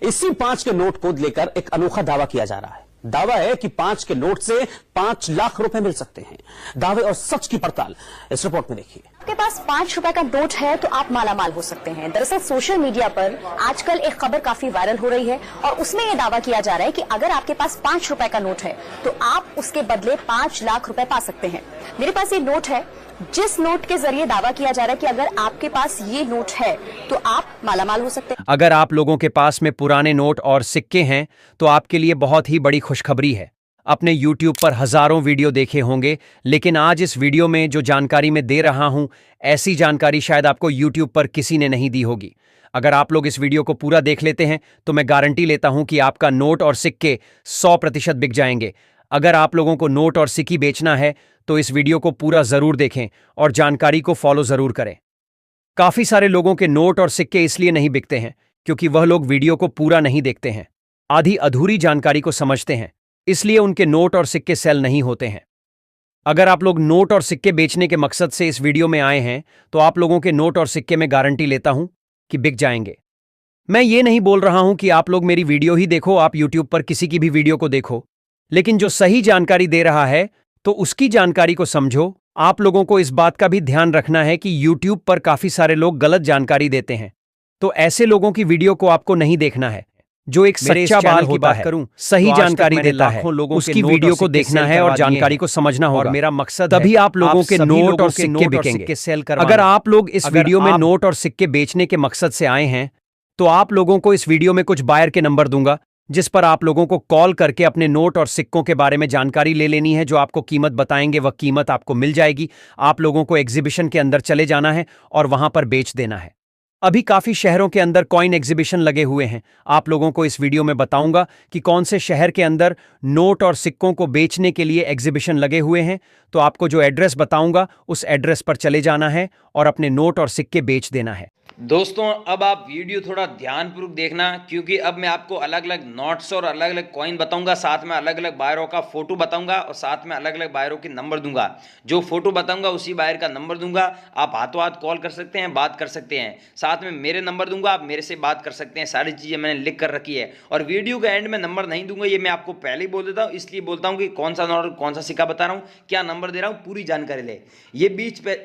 इसी 5 के नोट को लेकर एक अनोखा दावा किया जा रहा है। दावा है कि 5 के नोट से 5 लाख रुपए मिल सकते हैं। दावे और सच की पड़ताल इस रिपोर्ट में देखिए। आपके पास 5 रुपए का नोट है तो आप मालामाल हो सकते हैं। दरअसल सोशल मीडिया पर आजकल एक खबर काफी वायरल हो रही है और उसमें यह दावा किया जा रहा है कि अगर आपके पास 5 रुपए का नोट है तो आप उसके बदले 5 लाख रुपए पा सकते हैं। मेरे पास ये नोट है, जिस नोट के जरिए दावा किया जा रहा है कि अगर आपके पास ये नोट है तो आप मालामाल हो सकते हैं। अगर आप लोगों के पास में पुराने नोट और सिक्के हैं तो आपके लिए बहुत ही बड़ी खुशखबरी है। अपने YouTube पर हजारों वीडियो देखे होंगे, लेकिन आज इस वीडियो में जो जानकारी मैं दे रहा हूं, ऐसी जानकारी शायद आपको YouTube पर किसी ने नहीं दी होगी। अगर आप लोग इस वीडियो को पूरा देख लेते हैं तो मैं गारंटी लेता हूं कि आपका नोट और सिक्के 100% बिक जाएंगे। अगर आप लोगों को नोट और सिक्की बेचना है तो इस वीडियो को पूरा जरूर देखें और जानकारी को फॉलो जरूर करें। काफी सारे लोगों के नोट और सिक्के इसलिए नहीं बिकते हैं क्योंकि वह लोग वीडियो को पूरा नहीं देखते हैं, आधी अधूरी जानकारी को समझते हैं, इसलिए उनके नोट और सिक्के सेल नहीं होते हैं। अगर आप लोग नोट और सिक्के बेचने के मकसद से इस वीडियो में आए हैं तो आप लोगों के नोट और सिक्के में गारंटी लेता हूं कि बिक जाएंगे। मैं ये नहीं बोल रहा हूं कि आप लोग मेरी वीडियो ही देखो, आप यूट्यूब पर किसी की भी वीडियो को देखो, लेकिन जो सही जानकारी दे रहा है तो उसकी जानकारी को समझो। आप लोगों को इस बात का भी ध्यान रखना है कि YouTube पर काफी सारे लोग गलत जानकारी देते हैं, तो ऐसे लोगों की वीडियो को आपको नहीं देखना है। जो एक सच्चा बाल की बात करूं, सही जानकारी देता है, उसकी वीडियो को देखना है और जानकारी को समझना होगा। मेरा मकसद तभी आप लोगों के नोट और सिक्के बिकेंगे। अगर आप लोग इस वीडियो में नोट और सिक्के बेचने के मकसद से आए हैं तो आप लोगों को इस वीडियो में कुछ बायर के नंबर दूंगा, जिस पर आप लोगों को कॉल करके अपने नोट और सिक्कों के बारे में जानकारी ले लेनी है। जो आपको कीमत बताएंगे वह कीमत आपको मिल जाएगी। आप लोगों को एग्जीबिशन के अंदर चले जाना है और वहां पर बेच देना है। अभी काफी शहरों के अंदर कॉइन एग्जीबिशन लगे हुए हैं। आप लोगों को इस वीडियो में बताऊंगा कि कौन से शहर के अंदर नोट और सिक्कों को बेचने के लिए एग्जीबिशन लगे हुए हैं। तो आपको जो एड्रेस बताऊंगा उस एड्रेस पर चले जाना है और अपने नोट और सिक्के बेच देना है। दोस्तों, अब आप वीडियो थोड़ा ध्यानपूर्वक देखना, क्योंकि अब मैं आपको अलग अलग नोट्स और अलग अलग कॉइन बताऊंगा, साथ में अलग अलग बायरों का फोटो बताऊंगा और साथ में अलग अलग बायरों के नंबर दूंगा। जो फोटो बताऊंगा उसी बायर का नंबर दूंगा। आप हाथों हाथ कॉल कर सकते हैं, बात कर सकते हैं। साथ में मेरे नंबर दूंगा, आप मेरे से बात कर सकते हैं। सारी चीज़ें मैंने लिख कर रखी है और वीडियो के एंड में नंबर नहीं दूंगा, ये मैं आपको पहले ही बोल देता हूँ। इसलिए बोलता हूँ कि कौन सा नोट कौन सा सिक्का बता रहा हूँ, क्या नंबर दे रहा हूँ, पूरी जानकारी ले। ये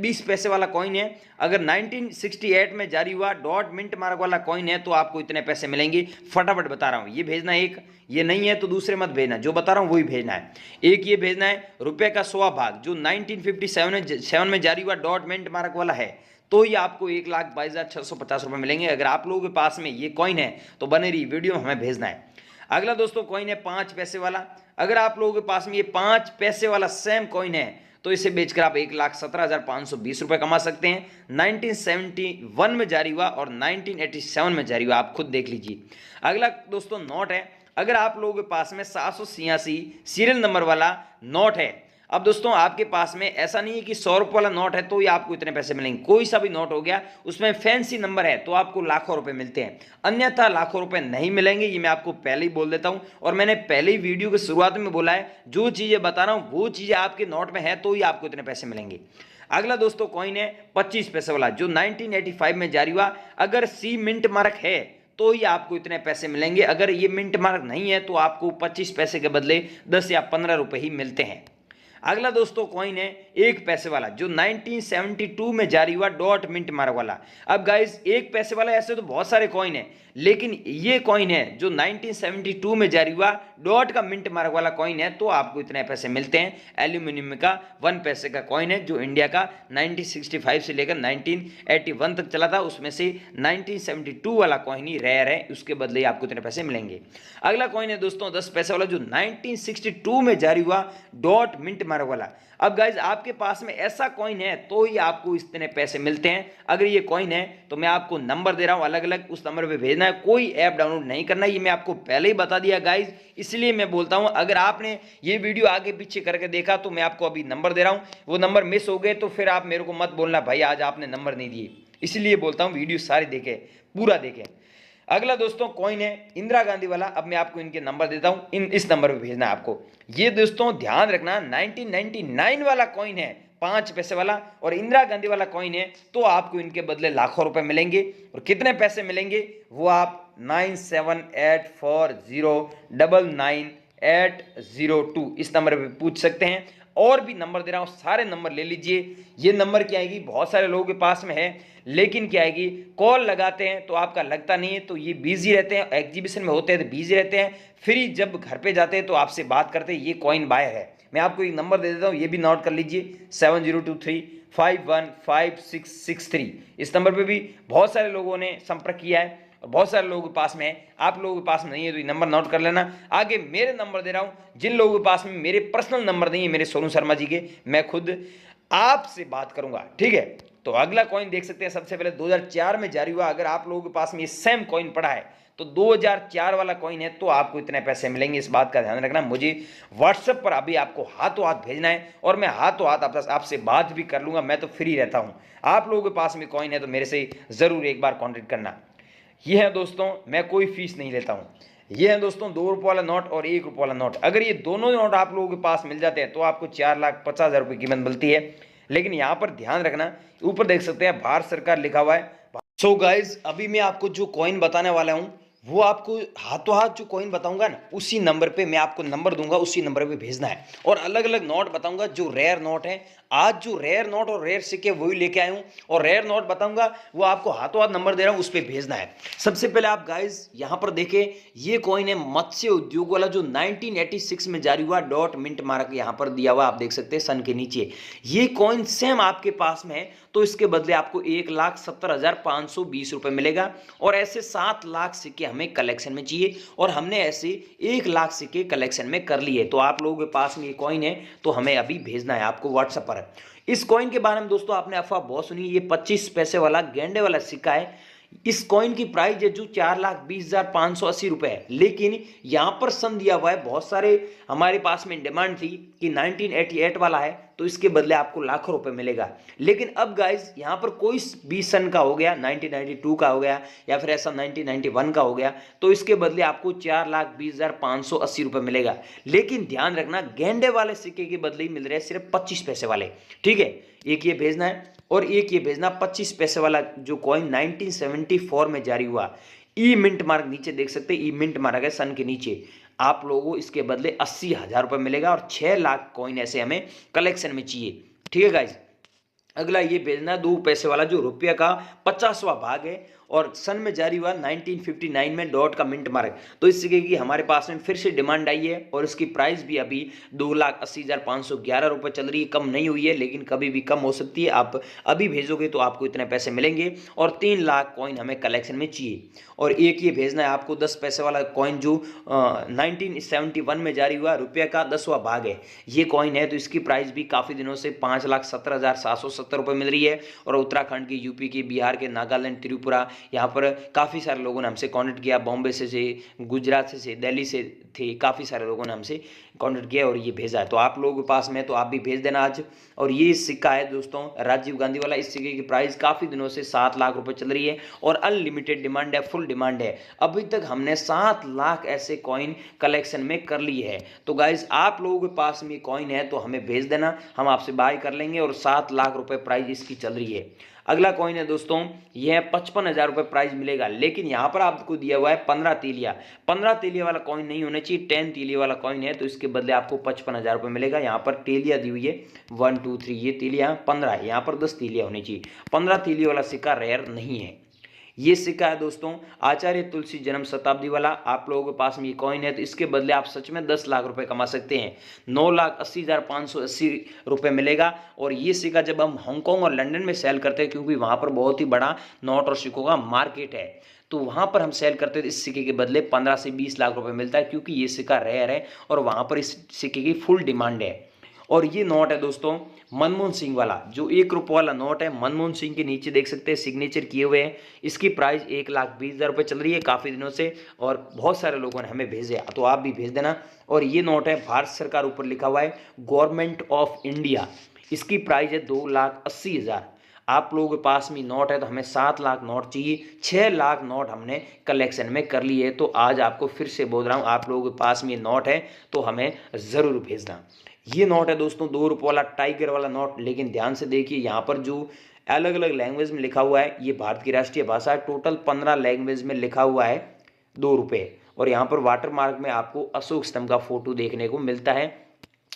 20 पैसे वाला कॉइन है। अगर 1968 में जारी हुआ डॉट मिंट मार्क वाला कॉइन है तो आपको इतने पैसे मिलेंगे। फटाफट बता रहा हूं, ये भेजना है एक, ये नहीं है तो दूसरे मत भेजना, जो बता रहा हूं वही भेजना है। एक ये भेजना है रुपए का 100 भाग, जो 1957 में जारी हुआ डॉट मिंट मार्क वाला है, तो ये आपको 1,22,650 रुपए मिलेंगे। अगर आप लोगों के पास में ये कॉइन है तो बने रही वीडियो में हमें भेजना है। अगला दोस्तों कॉइन है 5 पैसे वाला। अगर आप लोगों के पास में ये 5 पैसे वाला सेम कॉइन है तो इसे बेचकर आप 1,17,520 रुपए कमा सकते हैं। 1971 में जारी हुआ और 1987 में जारी हुआ, आप खुद देख लीजिए। अगला दोस्तों नोट है। अगर आप लोगों के पास में 786 सीरियल नंबर वाला नोट है, अब दोस्तों आपके पास में ऐसा नहीं है कि 100 रुपये वाला नोट है तो ये आपको इतने पैसे मिलेंगे। कोई सा भी नोट हो गया उसमें फैंसी नंबर है तो आपको लाखों रुपए मिलते हैं, अन्यथा लाखों रुपए नहीं मिलेंगे। ये मैं आपको पहले ही बोल देता हूं और मैंने पहले ही वीडियो की शुरुआत में बोला है, जो चीजें बता रहा हूं वो चीजें आपके नोट में है तो ही आपको इतने पैसे मिलेंगे। अगला दोस्तों कॉइन है 25 पैसे वाला, जो 1985 में जारी हुआ। अगर सी मिंट मार्क है तो ही आपको इतने पैसे मिलेंगे। अगर ये मिंट मार्क नहीं है तो आपको 25 पैसे के बदले 10 या 15 रुपए ही मिलते हैं। अगला दोस्तों कॉइन है 1 पैसे वाला, जो 1972 में जारी हुआ डॉट मिंट मार्क वाला। अब गाइस 1 पैसे वाला ऐसे तो बहुत सारे कॉइन है, लेकिन ये कॉइन है जो 1972 में जारी हुआ डॉट का मिंट मार्क वाला कॉइन है तो आपको इतने पैसे मिलते हैं। एल्यूमिनियम का 1 पैसे का कॉइन है, जो इंडिया का 1965 से लेकर 1981 तक चला था, उसमें से 1972 वाला कॉइन ही रेयर है, उसके बदले ही आपको इतने पैसे मिलेंगे। अगला कॉइन है दोस्तों 10 पैसे वाला, जो 1962 में जारी हुआ डॉट मिंट मार्क वाला। अब गाइज आपके पास में ऐसा कॉइन है तो ही आपको इतने पैसे मिलते हैं। अगर ये कॉइन है तो मैं आपको नंबर दे रहा हूं अलग अलग, उस नंबर पे भेजना है, कोई ऐप डाउनलोड नहीं करना। ये मैं आपको पहले ही बता दिया गाइज, इसलिए मैं बोलता हूं अगर आपने ये वीडियो आगे पीछे करके देखा तो मैं आपको अभी नंबर दे रहा हूं, वो नंबर मिस हो गए तो फिर आप मेरे को मत बोलना भाई आज आपने नंबर नहीं दिए। इसलिए बोलता हूं वीडियो सारी देखें, पूरा देखें। अगला दोस्तों कॉइन है इंदिरा गांधी वाला। अब मैं आपको इनके नंबर देता हूं, इस नंबर पे भेजना है आपको। ये दोस्तों ध्यान रखना 1999 वाला कॉइन है 5 पैसे वाला, और इंदिरा गांधी वाला कॉइन है तो आपको इनके बदले लाखों रुपए मिलेंगे। और कितने पैसे मिलेंगे वो आप 9784099802 इस नंबर पे पूछ सकते हैं। और भी नंबर दे रहा हूँ, सारे नंबर ले लीजिए। ये नंबर क्या आएगी, बहुत सारे लोगों के पास में है, लेकिन क्या आएगी, कॉल लगाते हैं तो आपका लगता नहीं है, तो ये बिजी रहते हैं, एग्जीबिशन में होते हैं तो बिजी रहते हैं, फिर जब घर पे जाते हैं तो आपसे बात करते हैं। ये कॉइन बायर है। मैं आपको एक नंबर दे देता हूँ, ये भी नोट कर लीजिए, 7023515663। इस नंबर पे भी बहुत सारे लोगों ने संपर्क किया है और बहुत सारे लोगों के पास में है। आप लोगों के पास में नहीं है तो ये नंबर नोट कर लेना। आगे मेरे नंबर दे रहा हूँ, जिन लोगों के पास में मेरे पर्सनल नंबर नहीं है, मेरे सोनू शर्मा जी के, मैं खुद आपसे बात करूंगा, ठीक है। तो अगला कॉइन देख सकते हैं, सबसे पहले 2004 में जारी हुआ। अगर आप लोगों के पास में ये सेम कॉइन पड़ा है तो 2004 वाला कॉइन है तो आपको इतने पैसे मिलेंगे, इस बात का ध्यान रखना। मुझे व्हाट्सएप पर अभी आपको हाथों हाथ भेजना है और मैं हाथों हाथ आपसे बात भी कर लूंगा। मैं तो फ्री रहता हूं। आप लोगों के पास में कॉइन है तो मेरे से जरूर एक बार कॉन्टेक्ट करना। ये है दोस्तों, मैं कोई फीस नहीं लेता हूं। ये है दोस्तों 2 रुपये वाला नोट और 1 रुपये वाला नोट। अगर ये दोनों नोट आप लोगों के पास मिल जाते हैं तो आपको 4,50,000 रुपये कीमत मिलती है। लेकिन यहाँ पर ध्यान रखना, ऊपर देख सकते हैं भारत सरकार लिखा हुआ है। सो गाइज, अभी मैं आपको जो कॉइन बताने वाला हूँ वो आपको हाथों हाथ जो कॉइन बताऊंगा ना, उसी नंबर पे मैं आपको नंबर दूंगा, उसी नंबर पे भेजना है। और अलग अलग नोट बताऊंगा जो रेयर नोट है। आज जो रेयर नोट और रेयर सिक्के वही लेके आया हूं, और रेयर नोट बताऊंगा वो आपको हाथों हाथ नंबर दे रहा हूं, उस पर भेजना है। सबसे पहले आप गाइज यहां पर देखें, ये कॉइन है मत्स्य उद्योग वाला जो 1986 में जारी हुआ, डॉट मिंट मार्क यहां पर दिया हुआ, आप देख सकते हैं सन के नीचे। ये कॉइन सेम आपके पास में है तो इसके बदले आपको 1,70,520 रुपए मिलेगा। और ऐसे 7 लाख सिक्के हमें कलेक्शन में चाहिए और हमने ऐसे 1 लाख सिक्के कलेक्शन में कर लिए। तो आप लोगों के पास में ये कॉइन है तो हमें अभी भेजना है आपको व्हाट्सएप पर। इस कॉइन के बारे में दोस्तों आपने अफवाह बहुत सुनी, ये 25 पैसे वाला गेंडे वाला सिक्का है। इस कॉइन की प्राइस है जो 4,20,580 रुपए है। लेकिन यहां पर सन दिया हुआ है, बहुत सारे हमारे पास में डिमांड थी कि 1988 वाला है तो इसके बदले आपको लाखों रुपए मिलेगा। लेकिन अब गाइज यहां पर कोई भी सन का हो गया, 1992 का हो गया या फिर ऐसा 1991 का हो गया, तो इसके बदले आपको 4,20,580 रुपए मिलेगा। लेकिन ध्यान रखना, गेंडे वाले सिक्के के बदले ही मिल रहे हैं सिर्फ 25 पैसे वाले, ठीक है। एक ये भेजना है और एक ये भेजना 25 पैसे वाला जो कॉइन 1974 में जारी हुआ। ई मिंट मार्क नीचे देख सकते हैं, ई मिंट मार्क है सन के नीचे। आप लोगों को इसके बदले 80,000 रुपए मिलेगा और 6 लाख कॉइन ऐसे हमें कलेक्शन में चाहिए, ठीक है गाइज। अगला ये भेजना 2 पैसे वाला जो रुपये का 50वां भाग है और सन में जारी हुआ 1959 में, डॉट का मिंट मार्क। तो इस सिक्के की हमारे पास में फिर से डिमांड आई है और इसकी प्राइस भी अभी 2,80,511 रुपये चल रही है। कम नहीं हुई है लेकिन कभी भी कम हो सकती है। आप अभी भेजोगे तो आपको इतने पैसे मिलेंगे और 3 लाख कॉइन हमें कलेक्शन में चाहिए। और एक ये भेजना है आपको 10 पैसे वाला कॉइन जो 1971 में जारी हुआ, रुपये का 10वां भाग है ये कॉइन है। तो इसकी प्राइस भी काफ़ी दिनों से 5,17,770 रुपये मिल रही है। और उत्तराखंड की, यूपी की, बिहार के, नागालैंड, त्रिपुरा, यहाँ पर काफ़ी सारे लोगों ने हमसे कांटेक्ट किया। बॉम्बे से, गुजरात से, दिल्ली से थे, काफ़ी सारे लोगों ने हमसे कांटेक्ट किया और ये भेजा है। तो आप लोगों के पास में तो आप भी भेज देना आज। और ये सिक्का है दोस्तों राजीव गांधी वाला। इस सिक्के की प्राइस काफ़ी दिनों से 7 लाख रुपए चल रही है और अनलिमिटेड डिमांड है, फुल डिमांड है। अभी तक हमने 7 लाख ऐसे कॉइन कलेक्शन में कर ली है। तो गाइज आप लोगों के पास में कॉइन है तो हमें भेज देना, हम आपसे बाय कर लेंगे। और 7 लाख रुपए प्राइस इसकी चल रही है। अगला कॉइन है दोस्तों, यह 55,000 रुपये प्राइस मिलेगा। लेकिन यहाँ पर आपको दिया हुआ है 15 तीलिया। 15 तीलिया वाला कॉइन नहीं होना चाहिए, 10 तीलिया वाला कॉइन है तो इसके बदले आपको 55,000 रुपये मिलेगा। यहाँ पर तीलिया दी हुई है 1 2 3, ये तीलिया 15 है, यहाँ पर 10 तीलिया होनी चाहिए। 15 तीलिया वाला सिक्का रेयर नहीं है। ये सिक्का है दोस्तों आचार्य तुलसी जन्म शताब्दी वाला। आप लोगों के पास में ये कॉइन है तो इसके बदले आप सच में 10 लाख रुपए कमा सकते हैं। 9,80,580 रुपये मिलेगा। और ये सिक्का जब हम हांगकांग और लंदन में सेल करते हैं, क्योंकि वहाँ पर बहुत ही बड़ा नोट और सिक्कों का मार्केट है, तो वहाँ पर हम सेल करते हैं। इस सिक्के के बदले 15 से 20 लाख रुपए मिलता है, क्योंकि ये सिक्का रेयर है और वहाँ पर इस सिक्के की फुल डिमांड है। और ये नोट है दोस्तों मनमोहन सिंह वाला, जो 1 रुपये वाला नोट है। मनमोहन सिंह के नीचे देख सकते हैं सिग्नेचर किए हुए हैं। इसकी प्राइस 1,20,000 रुपये चल रही है काफ़ी दिनों से और बहुत सारे लोगों ने हमें भेजे, तो आप भी भेज देना। और ये नोट है भारत सरकार, ऊपर लिखा हुआ है गवर्नमेंट ऑफ इंडिया। इसकी प्राइस है 2,80,000। आप लोगों के पास में नोट है तो हमें 7 लाख नोट चाहिए। 6 लाख नोट हमने कलेक्शन में कर लिए। तो आज आपको फिर से बोल रहा हूँ, आप लोगों के पास में नोट है तो हमें ज़रूर भेजना। ये नोट है दोस्तों 2 रुपये वाला टाइगर वाला नोट। लेकिन ध्यान से देखिए, यहाँ पर जो अलग अलग लैंग्वेज में लिखा हुआ है, ये भारत की राष्ट्रीय भाषा है। टोटल 15 लैंग्वेज में लिखा हुआ है, ₹2 और यहाँ पर वाटर मार्क में आपको अशोक स्तंभ का फोटो देखने को मिलता है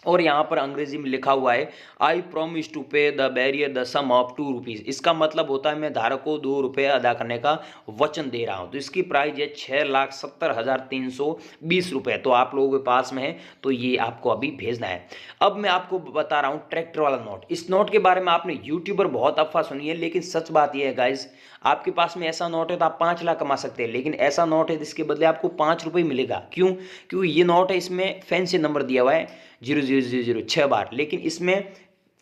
और यहाँ पर अंग्रेजी में लिखा हुआ है I promise to pay the bearer the sum of ₹2। इसका मतलब होता है मैं धारक को ₹2 अदा करने का वचन दे रहा हूँ। तो इसकी प्राइस है ₹6,70,320। तो आप लोगों के पास में है तो ये आपको अभी भेजना है। अब मैं आपको बता रहा हूँ ट्रैक्टर वाला नोट। इस नोट के बारे में आपने यूट्यूब पर बहुत अफवाह सुनी है, लेकिन सच बात यह है गाइज, आपके पास में ऐसा नोट है तो आप 5 लाख कमा सकते हैं, लेकिन ऐसा नोट है जिसके बदले आपको ₹5 मिलेगा। क्यों? क्योंकि ये नोट है, इसमें फैंसी नंबर दिया हुआ है 0000 6 बार, लेकिन इसमें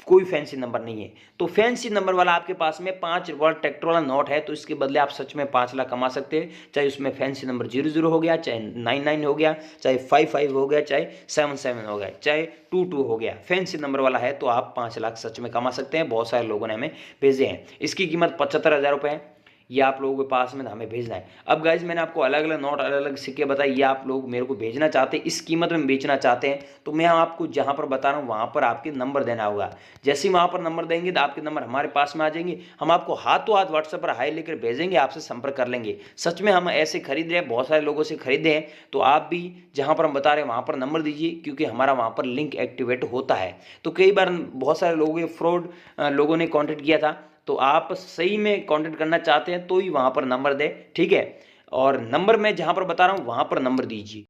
कोई फैंसी नंबर नहीं है। तो फैंसी नंबर वाला आपके पास में ₹5 वाला ट्रैक्टर वाला नोट है, तो इसके बदले आप सच में 5 लाख कमा सकते हैं। चाहे उसमें फैंसी नंबर 00 हो गया, चाहे 99 हो गया, चाहे 55 हो गया, चाहे 77 हो गया, चाहे 22 हो गया, फैंसी नंबर वाला है तो आप 5 लाख सच में कमा सकते हैं। बहुत सारे लोगों ने हमें भेजे हैं। इसकी कीमत ₹75,000 है। ये आप लोगों के पास में हमें भेजना है। अब गाइज मैंने आपको अलग अलग नोट, अलग अलग सिक्के बताए, ये आप लोग मेरे को भेजना चाहते हैं, इस कीमत में बेचना चाहते हैं, तो मैं आपको जहां पर बता रहा हूं वहां पर आपके नंबर देना होगा। जैसे ही वहां पर नंबर देंगे तो आपके नंबर हमारे पास में आ जाएंगे, हम आपको हाथों हाथ व्हाट्सएप पर हाई लेकर भेजेंगे, आपसे संपर्क कर लेंगे। सच में हम ऐसे खरीद रहे हैं, बहुत सारे लोगों से खरीदे हैं, तो आप भी जहां पर हम बता रहे हैं वहां पर नंबर दीजिए, क्योंकि हमारा वहां पर लिंक एक्टिवेट होता है। तो कई बार बहुत सारे लोगों फ्रॉड लोगों ने कॉन्टेक्ट किया था, तो आप सही में कांटेक्ट करना चाहते हैं तो ही वहां पर नंबर दें, ठीक है। और नंबर मैं जहां पर बता रहा हूं वहां पर नंबर दीजिए।